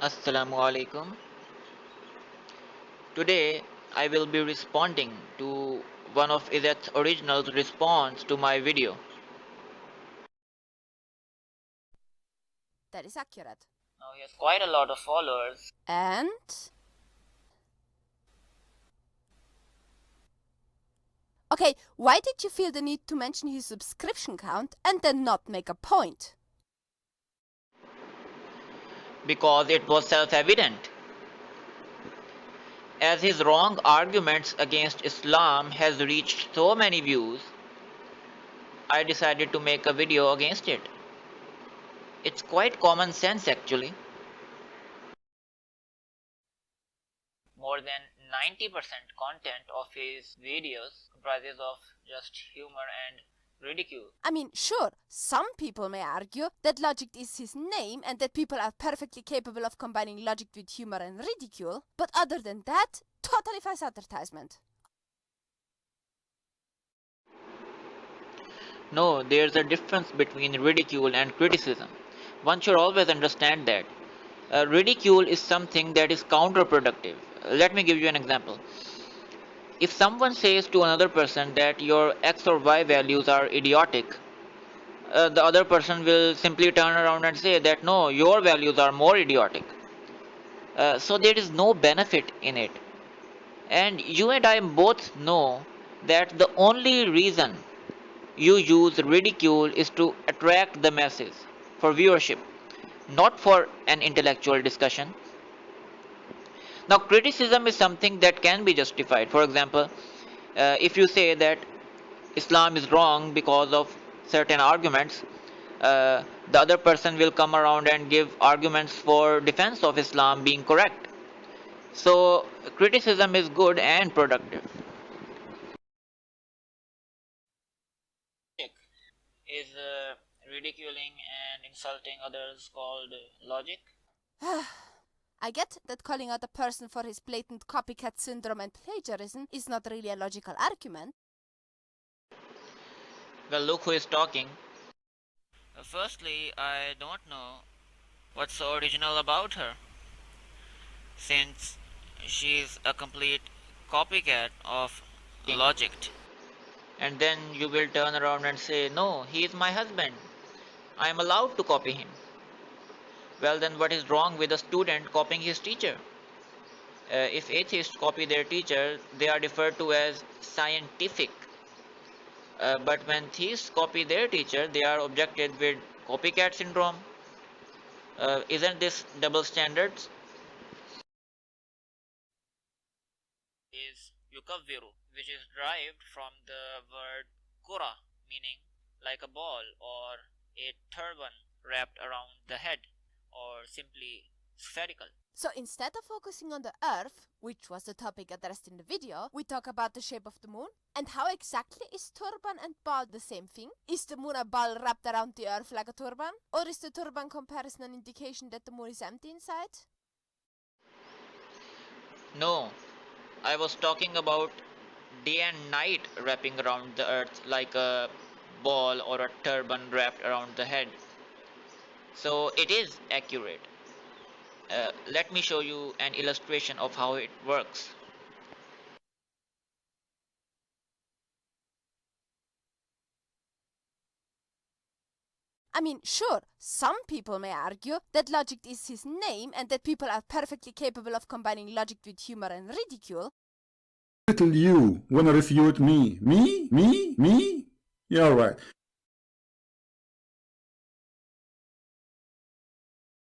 Assalamu alaikum. Today I will be responding to one of Isethoriginal's response to my video. That is accurate. Now he has quite a lot of followers. And? Okay, why did you feel the need to mention his subscription count and then not make a point? Because it was self-evident. As his wrong arguments against Islam has reached so many views, I decided to make a video against it. It's quite common sense actually. More than 90% content of his videos comprises of just humor and ridicule. I mean, sure, some people may argue that logic is his name and that people are perfectly capable of combining logic with humor and ridicule, but other than that, totally false advertisement. No, there's a difference between ridicule and criticism. One should always understand that. Ridicule is something that is counterproductive. Let me give you an example. If someone says to another person that your X or Y values are idiotic, the other person will simply turn around and say that no, your values are more idiotic. So there is no benefit in it. And you and I both know that the only reason you use ridicule is to attract the masses for viewership, not for an intellectual discussion. Now, criticism is something that can be justified. For example, if you say that Islam is wrong because of certain arguments, the other person will come around and give arguments for defense of Islam being correct. So, criticism is good and productive. Is ridiculing and insulting others called logic? I get that calling out a person for his blatant copycat syndrome and plagiarism is not really a logical argument. Well, look who is talking. Firstly, I don't know what's so original about her, since she's a complete copycat of logic. And then you will turn around and say, no, he is my husband. I am allowed to copy him. Well, then what is wrong with a student copying his teacher? If atheists copy their teacher, they are referred to as scientific. But when theists copy their teacher, they are objected with copycat syndrome. Isn't this double standards? Is yukavviru, which is derived from the word kura, meaning like a ball or a turban wrapped around the head, or simply spherical. So instead of focusing on the Earth, which was the topic addressed in the video, we talk about the shape of the moon. And how exactly is turban and ball the same thing? Is the moon a ball wrapped around the Earth like a turban? Or is the turban comparison an indication that the moon is empty inside? No, I was talking about day and night wrapping around the earth like a ball or a turban wrapped around the head. So it is accurate. Let me show you an illustration of how it works. I mean, sure, some people may argue that logic is his name and that people are perfectly capable of combining logic with humor and ridicule. Little you wanna refute me? Me? Me? Me? Yeah, right.